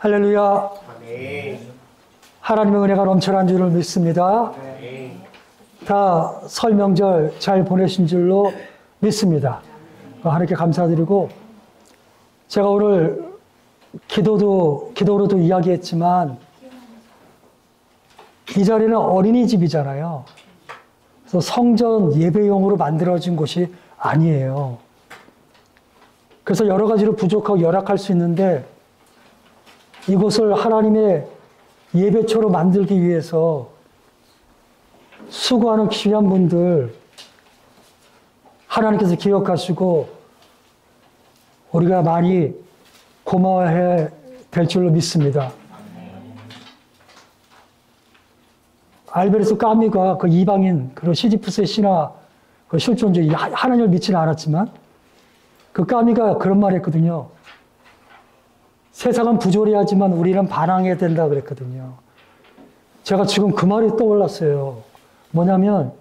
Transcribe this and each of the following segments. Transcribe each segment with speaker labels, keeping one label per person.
Speaker 1: 할렐루야.
Speaker 2: 아멘.
Speaker 1: 하나님의 은혜가 넘쳐난 줄을 믿습니다.
Speaker 2: 아멘.
Speaker 1: 다 설 명절 잘 보내신 줄로 믿습니다. 하나님께 감사드리고, 제가 오늘 기도로도 이야기했지만, 이 자리는 어린이집이잖아요. 그래서 성전 예배용으로 만들어진 곳이 아니에요. 그래서 여러 가지로 부족하고 열악할 수 있는데, 이곳을 하나님의 예배처로 만들기 위해서 수고하는 귀한 분들 하나님께서 기억하시고 우리가 많이 고마워해야 될 줄로 믿습니다. 알베르토 까미가 그 이방인, 그리고 시지프스의 신화, 그 실존주의, 하나님을 믿지는 않았지만 그 까미가 그런 말 했거든요. 세상은 부조리하지만 우리는 반항해야 된다 그랬거든요. 제가 지금 그 말이 떠올랐어요. 뭐냐면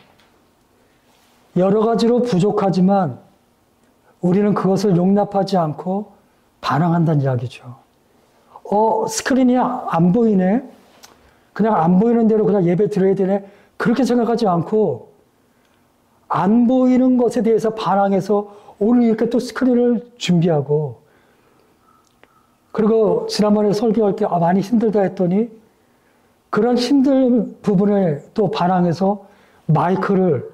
Speaker 1: 여러 가지로 부족하지만 우리는 그것을 용납하지 않고 반항한다는 이야기죠. 스크린이 안 보이네? 그냥 안 보이는 대로 그냥 예배 드려야 되네? 그렇게 생각하지 않고 안 보이는 것에 대해서 반항해서 오늘 이렇게 또 스크린을 준비하고, 그리고 지난번에 설교할 때 많이 힘들다 했더니 그런 힘든 부분에 또 반항해서 마이크를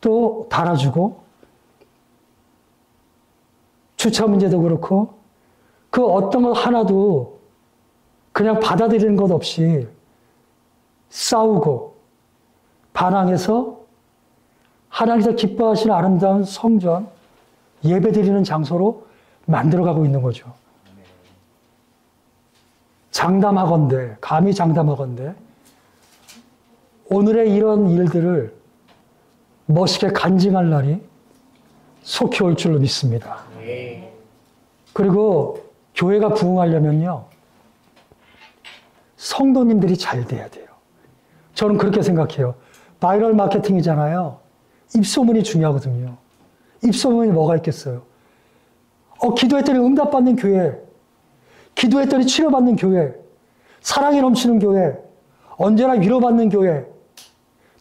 Speaker 1: 또 달아주고, 주차 문제도 그렇고 그 어떤 것 하나도 그냥 받아들이는 것 없이 싸우고 반항해서 하나님께서 기뻐하시는 아름다운 성전, 예배드리는 장소로 만들어가고 있는 거죠. 장담하건대, 감히 장담하건대 오늘의 이런 일들을 멋있게 간증할 날이 속히 올 줄로 믿습니다. 그리고 교회가 부흥하려면요, 성도님들이 잘 돼야 돼요. 저는 그렇게 생각해요. 바이럴 마케팅이잖아요. 입소문이 중요하거든요. 입소문이 뭐가 있겠어요? 기도했더니 응답받는 교회, 기도했더니 치료받는 교회, 사랑이 넘치는 교회, 언제나 위로받는 교회,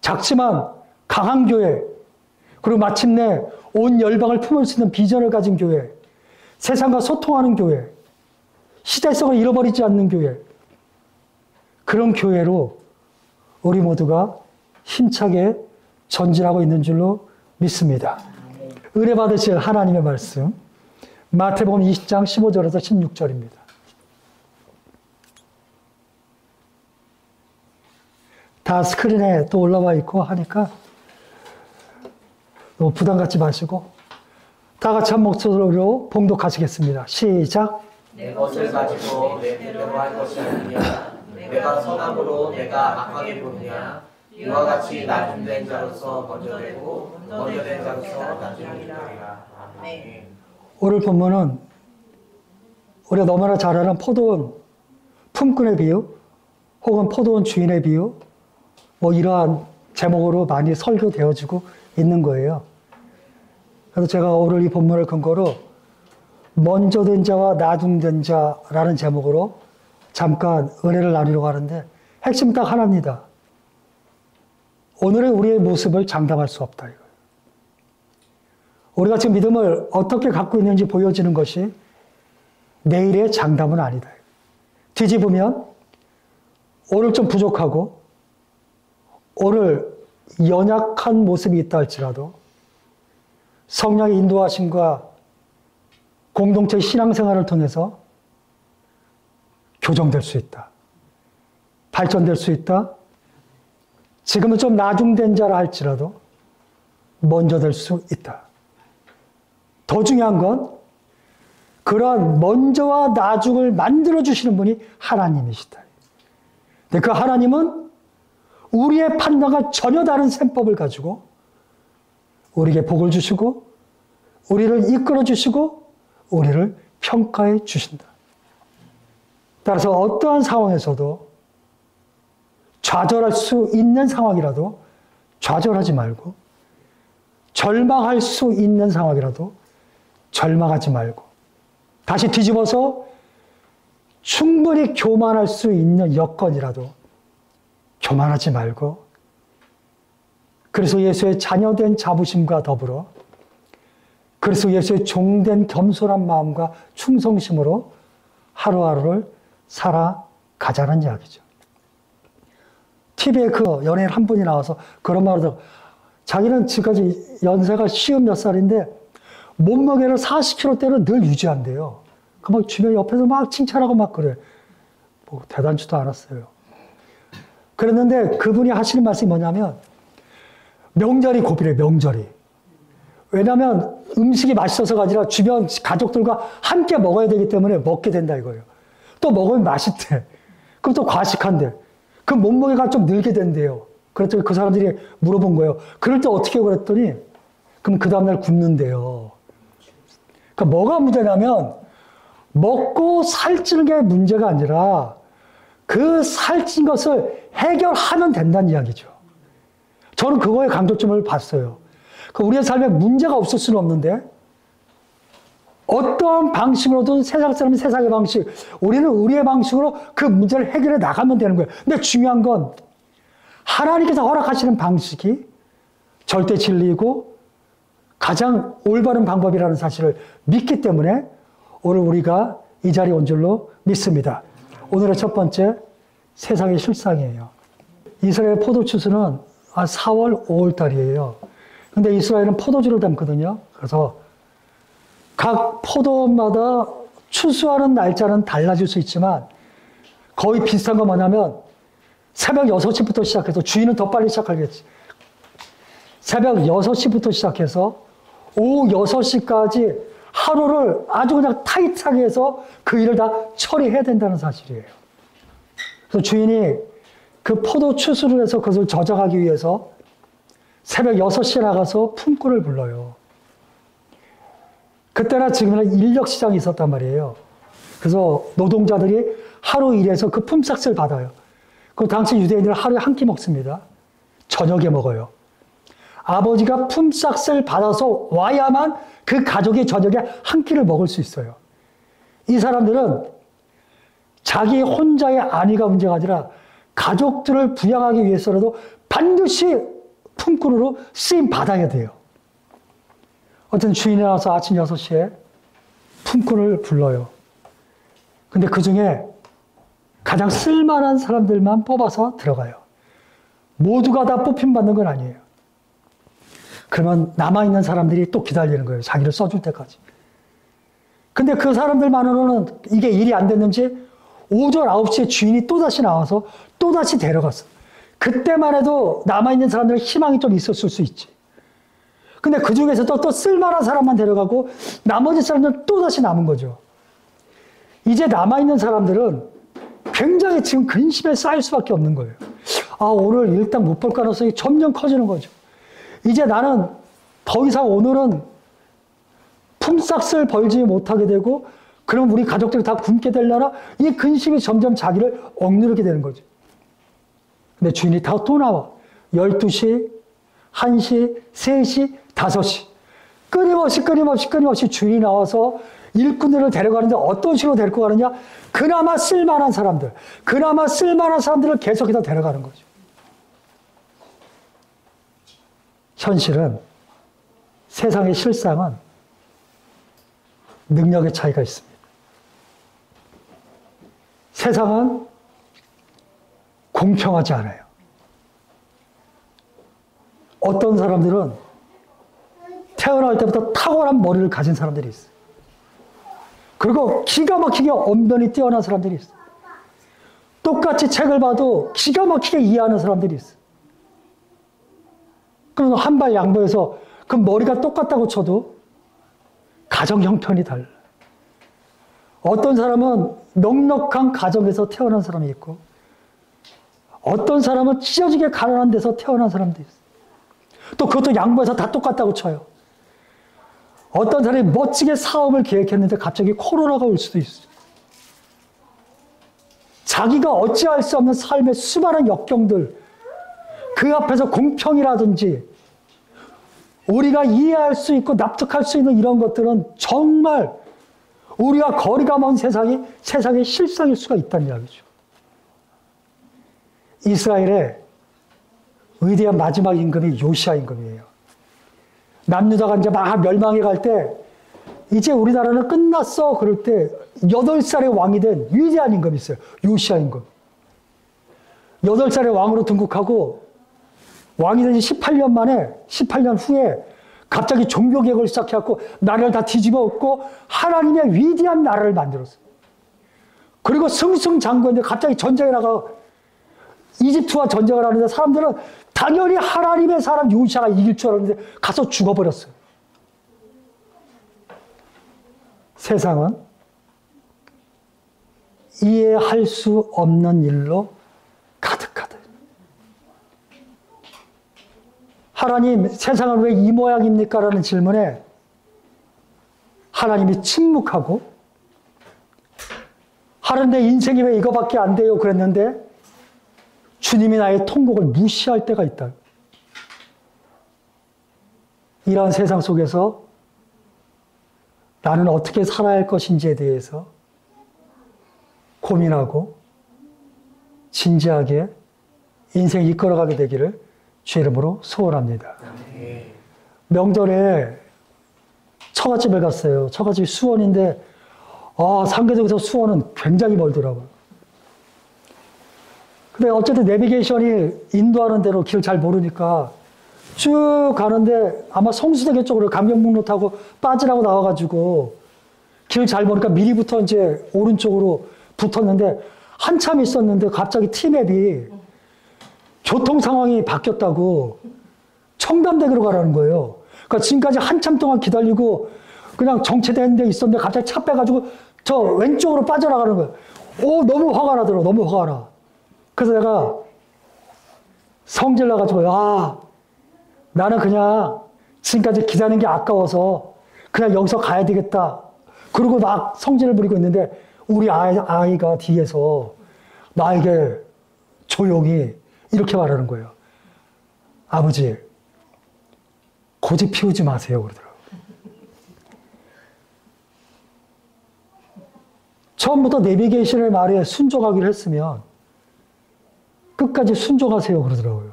Speaker 1: 작지만 강한 교회, 그리고 마침내 온 열방을 품을 수 있는 비전을 가진 교회, 세상과 소통하는 교회, 시대성을 잃어버리지 않는 교회, 그런 교회로 우리 모두가 힘차게 전진하고 있는 줄로 믿습니다. 은혜 받으실 하나님의 말씀, 마태복음 20장 15절에서 16절입니다. 다 스크린에 또 올라와 있고 하니까 너무 부담 갖지 마시고 다 같이 한 목소리로 봉독하시겠습니다. 시작.
Speaker 2: 내 것을 가지고 내 뜻대로 할 것이 아니냐. 내가 선함으로 내가 악하게 보느냐. 이와 같이 낮은 자로서 먼저 되고 먼저 된 자로서 나중에 되리라. 아멘.
Speaker 1: 오늘 본문은 우리가 너무나 잘 아는 포도원 품꾼의 비유 혹은 포도원 주인의 비유, 이러한 제목으로 많이 설교되어지고 있는 거예요. 그래서 제가 오늘 이 본문을 근거로 먼저 된 자와 나중된 자라는 제목으로 잠깐 은혜를 나누려고 하는데, 핵심은 딱 하나입니다. 오늘의 우리의 모습을 장담할 수 없다, 이거예요. 우리가 지금 믿음을 어떻게 갖고 있는지 보여지는 것이 내일의 장담은 아니다. 뒤집으면 오늘 좀 부족하고 오늘 연약한 모습이 있다 할지라도 성령의 인도하심과 공동체 신앙생활을 통해서 교정될 수 있다. 발전될 수 있다. 지금은 좀 나중된 자라 할지라도 먼저 될 수 있다. 더 중요한 건 그러한 먼저와 나중을 만들어주시는 분이 하나님이시다. 근데 그 하나님은 우리의 판단과 전혀 다른 셈법을 가지고 우리에게 복을 주시고 우리를 이끌어 주시고 우리를 평가해 주신다. 따라서 어떠한 상황에서도 좌절할 수 있는 상황이라도 좌절하지 말고, 절망할 수 있는 상황이라도 절망하지 말고, 다시 뒤집어서 충분히 교만할 수 있는 여건이라도 교만하지 말고, 그래서 예수의 자녀된 자부심과 더불어 그래서 예수의 종된 겸손한 마음과 충성심으로 하루하루를 살아가자는 이야기죠. TV에 그 연예인 한 분이 나와서 그런 말을 하더라고요. 자기는 지금까지 연세가 50 몇 살인데 몸무게를 40kg대로 늘 유지한대요. 그 막 주변 옆에서 막 칭찬하고 막 그래. 뭐 대단치도 않았어요. 그랬는데 그분이 하시는 말씀이 뭐냐면 명절이 고비래, 명절이. 왜냐하면 음식이 맛있어서가 아니라 주변 가족들과 함께 먹어야 되기 때문에 먹게 된다 이거예요. 또 먹으면 맛있대. 그럼 또 과식한대. 그 몸무게가 좀 늘게 된대요. 그랬더니 그 사람들이 물어본 거예요. 그럴 때 어떻게 해요? 그랬더니 그럼 그 다음날 굶는데요. 그러니까 뭐가 문제냐면 먹고 살찌는 게 문제가 아니라 그 살찐 것을 해결하면 된다는 이야기죠. 저는 그거에 강조점을 봤어요. 우리의 삶에 문제가 없을 수는 없는데 어떠한 방식으로든 세상 사람이 세상의 방식, 우리는 우리의 방식으로 그 문제를 해결해 나가면 되는 거예요. 근데 중요한 건 하나님께서 허락하시는 방식이 절대 진리이고 가장 올바른 방법이라는 사실을 믿기 때문에 오늘 우리가 이 자리에 온 줄로 믿습니다. 오늘의 첫 번째, 세상의 실상이에요. 이스라엘 포도 추수는 4월, 5월 달이에요. 근데 이스라엘은 포도주를 담거든요. 그래서 각 포도마다 추수하는 날짜는 달라질 수 있지만 거의 비슷한 건 뭐냐면 새벽 6시부터 시작해서 주인은 더 빨리 시작하겠지. 새벽 6시부터 시작해서 오후 6시까지 하루를 아주 그냥 타이트하게 해서 그 일을 다 처리해야 된다는 사실이에요. 그래서 주인이 그 포도 추수를 해서 그것을 저장하기 위해서 새벽 6시에 나가서 품꾼을 불러요. 그때나 지금이나 인력시장이 있었단 말이에요. 그래서 노동자들이 하루 일해서 그 품삯을 받아요. 그 당시 유대인들은 하루에 한 끼 먹습니다. 저녁에 먹어요. 아버지가 품삯을 받아서 와야만 그 가족이 저녁에 한 끼를 먹을 수 있어요. 이 사람들은 자기 혼자의 안위가 문제가 아니라 가족들을 부양하기 위해서라도 반드시 품꾼으로 쓰임 받아야 돼요. 어떤 주인이 나와서 아침 6시에 품꾼을 불러요. 근데 그 중에 가장 쓸만한 사람들만 뽑아서 들어가요. 모두가 다 뽑힘받는 건 아니에요. 그러면 남아있는 사람들이 또 기다리는 거예요. 자기를 써줄 때까지. 근데 그 사람들만으로는 이게 일이 안 됐는지 오전 9시에 주인이 또다시 나와서 또다시 데려갔어. 그때만 해도 남아있는 사람들은 희망이 좀 있었을 수 있지. 근데 그 중에서도 또 쓸만한 사람만 데려가고 나머지 사람들은 또다시 남은 거죠. 이제 남아있는 사람들은 굉장히 지금 근심에 쌓일 수밖에 없는 거예요. 오늘 일당 못 볼 가능성이 점점 커지는 거죠. 이제 나는 더 이상 오늘은 품삯을 벌지 못하게 되고 그럼 우리 가족들이 다 굶게 되려나? 이 근심이 점점 자기를 억누르게 되는 거죠. 근데 주인이 다 또 나와. 12시, 1시, 3시, 5시. 끊임없이 주인이 나와서 일꾼들을 데려가는데 어떤 식으로 데리고 가느냐? 그나마 쓸만한 사람들을 계속해서 데려가는 거죠. 현실은 세상의 실상은 능력의 차이가 있습니다. 세상은 공평하지 않아요. 어떤 사람들은 태어날 때부터 탁월한 머리를 가진 사람들이 있어요. 그리고 기가 막히게 언변이 뛰어난 사람들이 있어요. 똑같이 책을 봐도 기가 막히게 이해하는 사람들이 있어요. 그럼 한 발 양보해서 그 머리가 똑같다고 쳐도 가정 형편이 달라요. 어떤 사람은 넉넉한 가정에서 태어난 사람이 있고 어떤 사람은 찢어지게 가난한 데서 태어난 사람도 있어요. 또 그것도 양보해서 다 똑같다고 쳐요. 어떤 사람이 멋지게 사업을 계획했는데 갑자기 코로나가 올 수도 있어요. 자기가 어찌할 수 없는 삶의 수많은 역경들, 그 앞에서 공평이라든지 우리가 이해할 수 있고 납득할 수 있는 이런 것들은 정말 우리가 거리가 먼 세상이 세상의 실상일 수가 있다는 이야기죠. 이스라엘의 위대한 마지막 임금이 요시야 임금이에요. 남유다가 이제 막 멸망해 갈 때 이제 우리나라는 끝났어 그럴 때 8살의 왕이 된 위대한 임금이 있어요. 요시야 임금. 8살의 왕으로 등극하고 왕이 된 지 18년 만에 18년 후에 갑자기 종교개혁을 시작해갖고 나라를 다 뒤집어 엎고 하나님의 위대한 나라를 만들었어요. 그리고 승승장구했는데 갑자기 전쟁에 나가 이집트와 전쟁을 하는데 사람들은 당연히 하나님의 사람 요시야가 이길 줄 알았는데 가서 죽어버렸어요. 세상은 이해할 수 없는 일로 가득하다. 하나님, 세상은 왜 이 모양입니까? 라는 질문에 하나님이 침묵하고 하는데 인생이 왜 이거밖에 안 돼요? 그랬는데 주님이 나의 통곡을 무시할 때가 있다. 이러한 세상 속에서 나는 어떻게 살아야 할 것인지에 대해서 고민하고 진지하게 인생 이끌어가게 되기를 주 이름으로 소원합니다. 명절에 처갓집을 갔어요. 처갓집이 수원인데 상계동에서 수원은 굉장히 멀더라고요. 근데 어쨌든 내비게이션이 인도하는 대로 길 잘 모르니까 쭉 가는데 아마 성수대교 쪽으로 강변북로 타고 빠지라고 나와가지고 길 잘 보니까 미리부터 이제 오른쪽으로 붙었는데 한참 있었는데 갑자기 티맵이 교통 상황이 바뀌었다고 청담대교로 가라는 거예요. 그러니까 지금까지 한참 동안 기다리고 그냥 정체된 데 있었는데 갑자기 차 빼가지고 저 왼쪽으로 빠져나가는 거예요. 너무 화가 나더라고. 너무 화가 나. 그래서 내가 성질 나가지고 나는 그냥 지금까지 기다리는 게 아까워서 그냥 여기서 가야 되겠다. 그러고 막 성질을 부리고 있는데 우리 아이가 뒤에서 나에게 조용히 이렇게 말하는 거예요. 아버지, 고집 피우지 마세요. 그러더라고요. 처음부터 내비게이션의 말에 순종하기로 했으면 끝까지 순종하세요. 그러더라고요.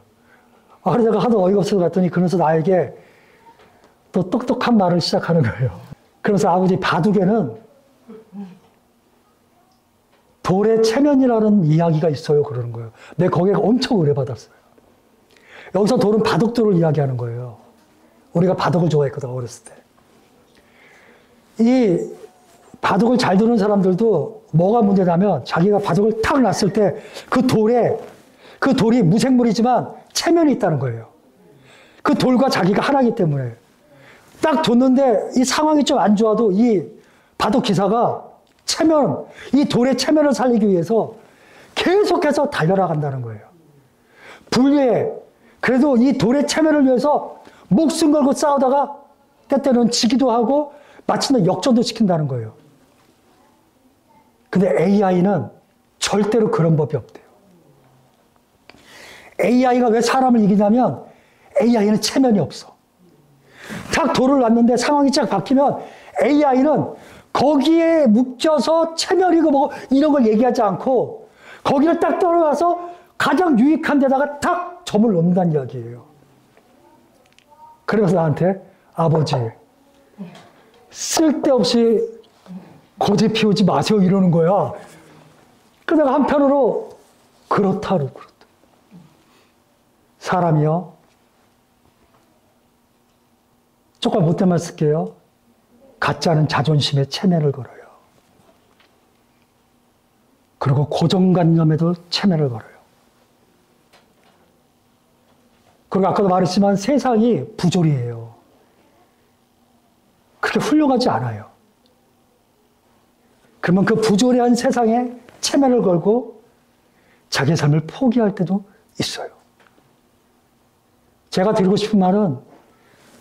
Speaker 1: 그래서 내가 하도 어이가 없어서 갔더니 그러면서 나에게 또 똑똑한 말을 시작하는 거예요. 그래서 아버지, 바둑에는 돌의 체면이라는 이야기가 있어요. 그러는 거예요. 내가 거기에 엄청 의뢰받았어요. 여기서 돌은 바둑돌을 이야기하는 거예요. 우리가 바둑을 좋아했거든, 어렸을 때. 이 바둑을 잘 두는 사람들도 뭐가 문제냐면 자기가 바둑을 탁 놨을 때 그 돌이 무생물이지만 체면이 있다는 거예요. 그 돌과 자기가 하나이기 때문에. 딱 뒀는데 이 상황이 좀 안 좋아도 이 바둑 기사가 이 돌의 체면을 살리기 위해서 계속해서 달려나간다는 거예요. 불리해. 그래도 이 돌의 체면을 위해서 목숨 걸고 싸우다가 때때로는 지기도 하고 마침내 역전도 시킨다는 거예요. 근데 AI는 절대로 그런 법이 없대요. AI가 왜 사람을 이기냐면 AI는 체면이 없어. 딱 돌을 놨는데 상황이 쫙 바뀌면 AI는 거기에 묶여서 체면이고 뭐 이런 걸 얘기하지 않고 거기를 딱 떨어가서 가장 유익한 데다가 탁 점을 놓는다는 이야기예요. 그래서 나한테 아버지, 쓸데없이 고집 피우지 마세요 이러는 거야. 그래서 내가 한편으로 그렇다. 사람이요. 조금 못된 말 쓸게요. 가짜는 자존심에 체면을 걸어요. 그리고 고정관념에도 체면을 걸어요. 그리고 아까도 말했지만 세상이 부조리해요. 그렇게 훌륭하지 않아요. 그러면 그 부조리한 세상에 체면을 걸고 자기 삶을 포기할 때도 있어요. 제가 드리고 싶은 말은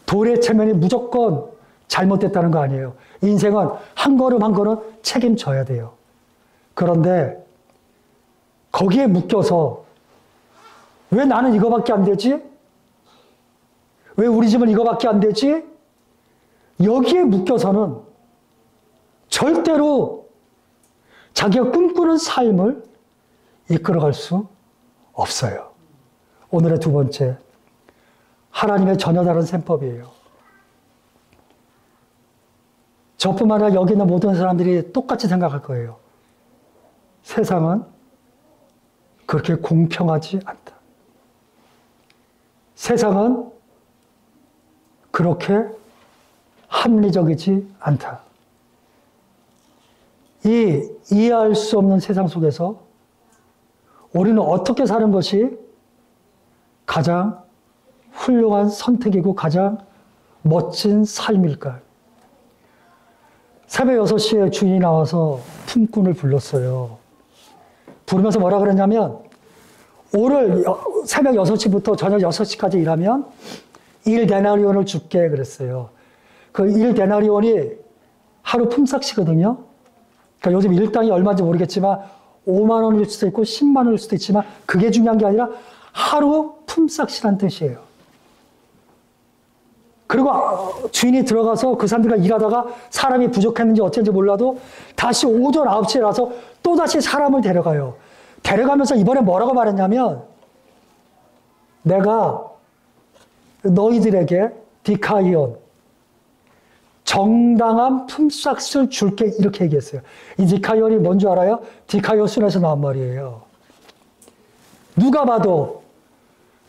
Speaker 1: 돌의 체면이 무조건 잘못됐다는 거 아니에요. 인생은 한 걸음 한 걸음 책임져야 돼요. 그런데 거기에 묶여서 왜 나는 이거밖에 안 되지? 왜 우리 집은 이거밖에 안 되지? 여기에 묶여서는 절대로 자기가 꿈꾸는 삶을 이끌어갈 수 없어요. 오늘의 두 번째, 하나님의 전혀 다른 셈법이에요. 저뿐만 아니라 여기 있는 모든 사람들이 똑같이 생각할 거예요. 세상은 그렇게 공평하지 않다. 세상은 그렇게 합리적이지 않다. 이 이해할 수 없는 세상 속에서 우리는 어떻게 사는 것이 가장 훌륭한 선택이고 가장 멋진 삶일까? 새벽 6시에 주인이 나와서 품꾼을 불렀어요. 부르면서 뭐라 그랬냐면, 오늘 새벽 6시부터 저녁 6시까지 일하면 1데나리온을 줄게 그랬어요. 그 1데나리온이 하루 품삯이거든요. 그러니까 요즘 일당이 얼마인지 모르겠지만 5만 원일 수도 있고 10만 원일 수도 있지만 그게 중요한 게 아니라 하루 품삯이란 뜻이에요. 그리고 주인이 들어가서 그 사람들과 일하다가 사람이 부족했는지 어쩐지 몰라도 다시 오전 9시에 일어나서 또다시 사람을 데려가요. 데려가면서 이번에 뭐라고 말했냐면, 내가 너희들에게 디카이온, 정당한 품삯을 줄게, 이렇게 얘기했어요. 이 디카이온이 뭔 줄 알아요? 디카이온 순에서 나온 말이에요. 누가 봐도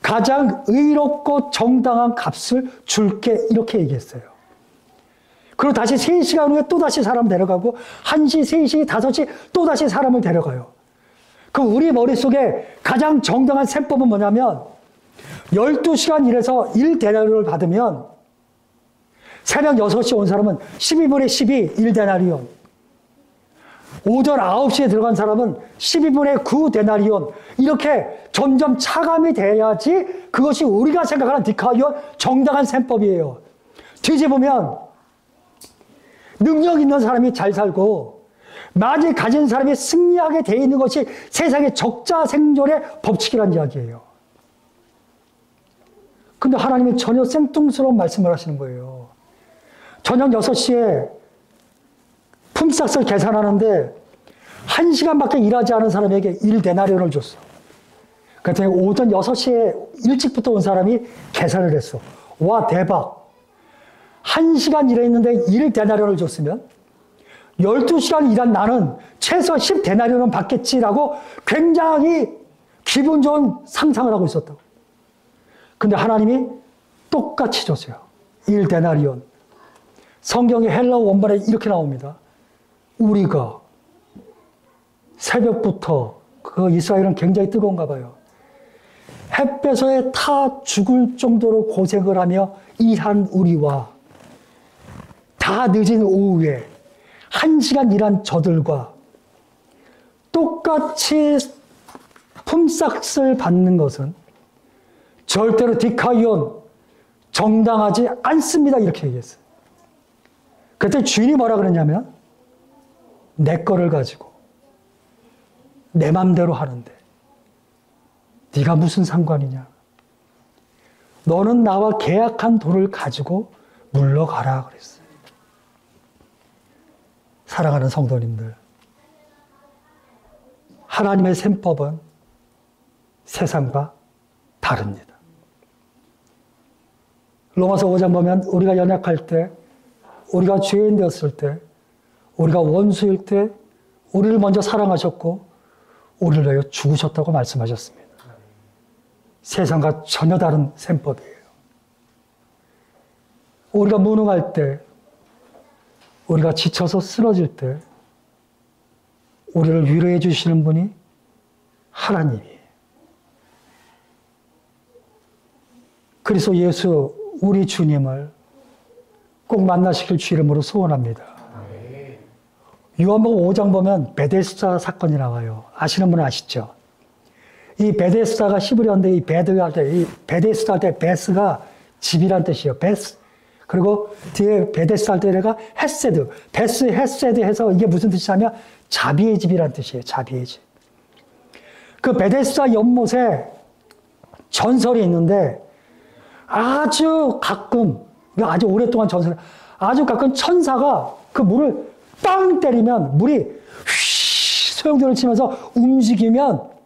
Speaker 1: 가장 의롭고 정당한 값을 줄게, 이렇게 얘기했어요. 그리고 다시 3시간 후에 또다시 사람 데려가고 1시, 3시, 5시 또다시 사람을 데려가요. 그럼 우리 머릿속에 가장 정당한 셈법은 뭐냐면 12시간 일해서 1데나리온을 받으면 새벽 6시에 온 사람은 12분의 12, 1데나리온. 오전 9시에 들어간 사람은 12분의 9데나리온. 이렇게 점점 차감이 돼야지 그것이 우리가 생각하는 디카이온 정당한 셈법이에요. 뒤집으면 능력 있는 사람이 잘 살고 많이 가진 사람이 승리하게 돼 있는 것이 세상의 적자 생존의 법칙이라는 이야기예요. 근데 하나님이 전혀 생뚱스러운 말씀을 하시는 거예요. 저녁 6시에 품삯을 계산하는데 1시간밖에 일하지 않은 사람에게 1데나리온을 줬어. 그랬더니 오전 6시에 일찍부터 온 사람이 계산을 했어. 와, 대박. 1시간 일했는데 1데나리온을 줬으면 12시간 일한 나는 최소 10데나리온은 받겠지라고 굉장히 기분 좋은 상상을 하고 있었다고. 근데 하나님이 똑같이 줬어요. 1데나리온. 성경의 헬라어 원문에 이렇게 나옵니다. 우리가 새벽부터, 그 이스라엘은 굉장히 뜨거운가 봐요. 햇볕에 타 죽을 정도로 고생을 하며 일한 우리와 다 늦은 오후에 1시간 일한 저들과 똑같이 품삯을 받는 것은 절대로 디카이온, 정당하지 않습니다. 이렇게 얘기했어요. 그때 주인이 뭐라 그랬냐면, 내 거를 가지고 내 맘대로 하는데 네가 무슨 상관이냐. 너는 나와 계약한 돈을 가지고 물러가라 그랬어요. 사랑하는 성도님들, 하나님의 셈법은 세상과 다릅니다. 로마서 5장 보면 우리가 연약할 때, 우리가 죄인 되었을 때, 우리가 원수일 때 우리를 먼저 사랑하셨고 우리를 위하여 죽으셨다고 말씀하셨습니다. 세상과 전혀 다른 셈법이에요. 우리가 무능할 때, 우리가 지쳐서 쓰러질 때 우리를 위로해 주시는 분이 하나님이에요. 그래서 예수, 우리 주님을 꼭 만나시길 주 이름으로 소원합니다. 요한복음 5장 보면 베데스다 사건이 나와요. 아시는 분은 아시죠? 이 베데스다가 히브리어인데 이 베데스다 할 때 베스가 집이란 뜻이에요. 베스. 그리고 뒤에 베데스다 할 때가 헤세드. 베스 헤세드 해서 이게 무슨 뜻이냐면 자비의 집이란 뜻이에요. 자비의 집. 그 베데스다 연못에 전설이 있는데 아주 가끔, 아주 오랫동안 전설, 아주 가끔 천사가 그 물을 빵 때리면 물이 휘 소용돌이를 치면서 움직이면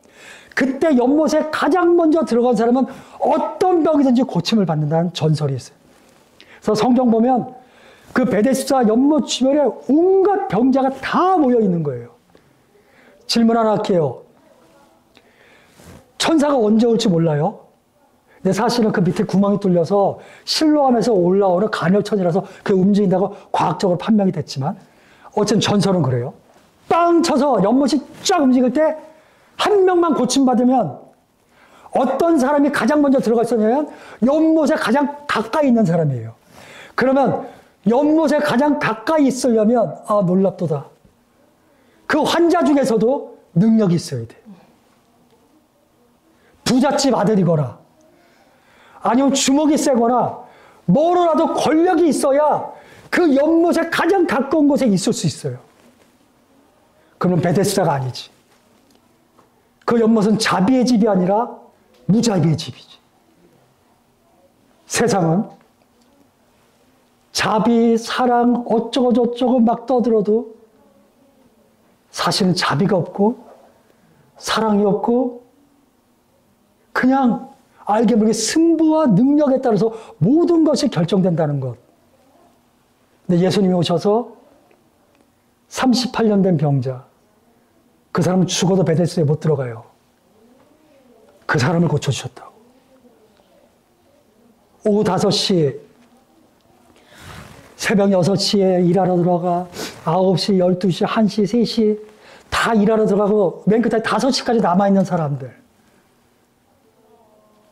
Speaker 1: 그때 연못에 가장 먼저 들어간 사람은 어떤 병이든지 고침을 받는다는 전설이 있어요. 그래서 성경 보면 그 베데스다 연못 주변에 온갖 병자가 다 모여 있는 거예요. 질문 하나 할게요. 천사가 언제 올지 몰라요? 근데 사실은 그 밑에 구멍이 뚫려서 실로암에서 올라오는 간헐천이라서 그게 움직인다고 과학적으로 판명이 됐지만 어쨌든 전설은 그래요. 빵 쳐서 연못이 쫙 움직일 때 한 명만 고침받으면 어떤 사람이 가장 먼저 들어가 있었냐면 연못에 가장 가까이 있는 사람이에요. 그러면 연못에 가장 가까이 있으려면 놀랍도다. 그 환자 중에서도 능력이 있어야 돼. 부잣집 아들이거나 아니면 주먹이 세거나 뭐로라도 권력이 있어야 그 연못에 가장 가까운 곳에 있을 수 있어요. 그러면 베데스다가 아니지. 그 연못은 자비의 집이 아니라 무자비의 집이지. 세상은 자비, 사랑, 어쩌고 저쩌고 막 떠들어도 사실은 자비가 없고 사랑이 없고 그냥 알게 모르게 승부와 능력에 따라서 모든 것이 결정된다는 것. 근데 예수님이 오셔서 38년 된 병자, 그 사람은 죽어도 베데스다에 못 들어가요. 그 사람을 고쳐주셨다고. 오후 5시, 새벽 6시에 일하러 들어가, 9시, 12시, 1시, 3시 다 일하러 들어가고 맨 끝에 5시까지 남아있는 사람들.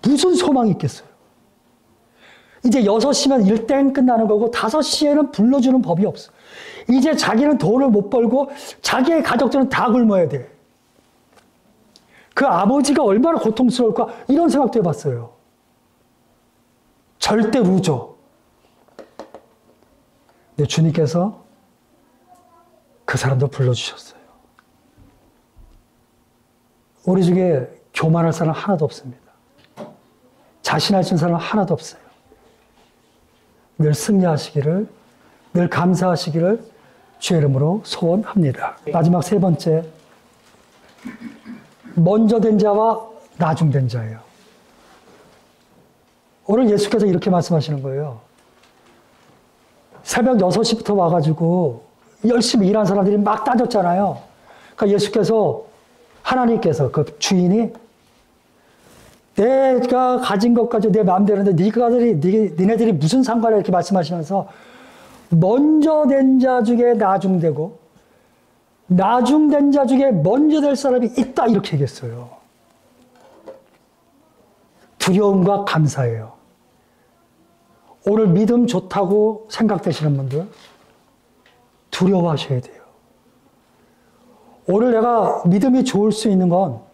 Speaker 1: 무슨 소망이 있겠어요? 이제 6시면 일 땡 끝나는 거고 5시에는 불러주는 법이 없어. 이제 자기는 돈을 못 벌고 자기의 가족들은 다 굶어야 돼. 그 아버지가 얼마나 고통스러울까 이런 생각도 해봤어요. 절대 루저. 근데 주님께서 그 사람도 불러주셨어요. 우리 중에 교만할 사람 하나도 없습니다. 자신할 수 있는 사람 하나도 없어요. 늘 승리하시기를, 늘 감사하시기를 주의 이름으로 소원합니다. 마지막 세 번째, 먼저 된 자와 나중된 자예요. 오늘 예수께서 이렇게 말씀하시는 거예요. 새벽 6시부터 와가지고 열심히 일한 사람들이 막 따졌잖아요. 그러니까 예수께서, 하나님께서, 그 주인이 내가 가진 것 가지고 내 마음대로인데 니네들이 무슨 상관이야 이렇게 말씀하시면서 먼저 된 자 중에 나중되고 나중된 자 중에 먼저 될 사람이 있다 이렇게 얘기했어요. 두려움과 감사예요. 오늘 믿음 좋다고 생각되시는 분들 두려워하셔야 돼요. 오늘 내가 믿음이 좋을 수 있는 건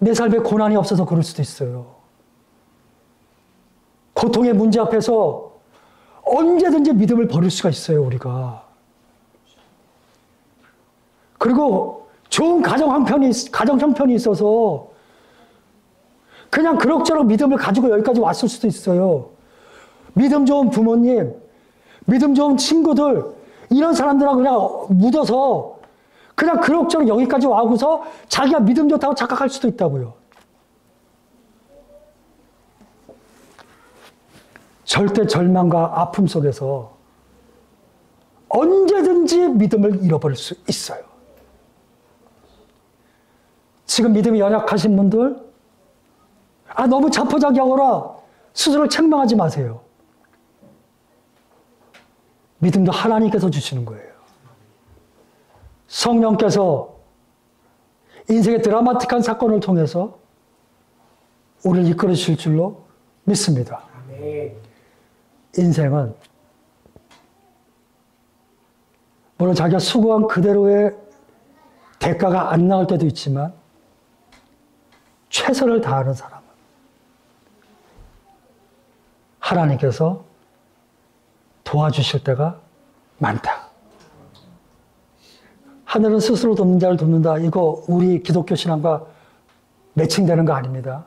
Speaker 1: 내 삶에 고난이 없어서 그럴 수도 있어요. 고통의 문제 앞에서 언제든지 믿음을 버릴 수가 있어요, 우리가. 그리고 좋은 가정 형편이 있어서 그냥 그럭저럭 믿음을 가지고 여기까지 왔을 수도 있어요. 믿음 좋은 부모님, 믿음 좋은 친구들, 이런 사람들하고 그냥 묻어서 그냥 그럭저럭 여기까지 와고서 자기가 믿음 좋다고 착각할 수도 있다고요. 절대 절망과 아픔 속에서 언제든지 믿음을 잃어버릴 수 있어요. 지금 믿음이 연약하신 분들, 너무 자포자기하거나 스스로 책망하지 마세요. 믿음도 하나님께서 주시는 거예요. 성령께서 인생의 드라마틱한 사건을 통해서 우리를 이끌어 주실 줄로 믿습니다. 인생은 물론 자기가 수고한 그대로의 대가가 안 나올 때도 있지만 최선을 다하는 사람은 하나님께서 도와주실 때가 많다. 하늘은 스스로 돕는 자를 돕는다. 이거 우리 기독교 신앙과 매칭되는 거 아닙니다.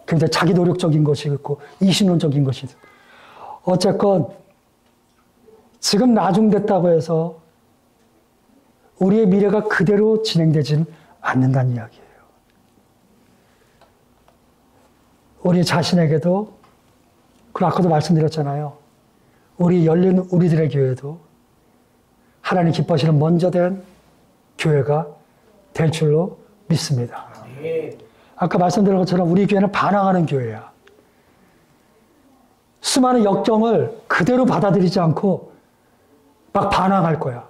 Speaker 1: 굉장히 자기 노력적인 것이 있고 이신론적인 것이 있어요. 어쨌건 지금 나중됐다고 해서 우리의 미래가 그대로 진행되진 않는다는 이야기예요. 우리 자신에게도, 그리고 아까도 말씀드렸잖아요. 우리 열린 우리들의 교회도 하나님 기뻐하시는 먼저 된 교회가 될 줄로 믿습니다. 아까 말씀드린 것처럼 우리 교회는 반항하는 교회야. 수많은 역경을 그대로 받아들이지 않고 막 반항할 거야.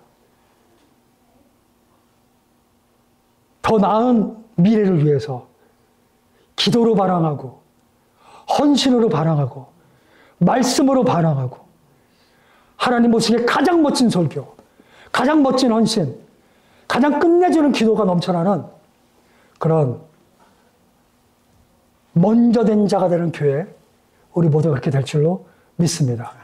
Speaker 1: 더 나은 미래를 위해서 기도로 반항하고 헌신으로 반항하고 말씀으로 반항하고 하나님 모시기에 가장 멋진 설교, 가장 멋진 헌신, 가장 끝내주는 기도가 넘쳐나는 그런 먼저 된 자가 되는 교회, 우리 모두 그렇게 될 줄로 믿습니다.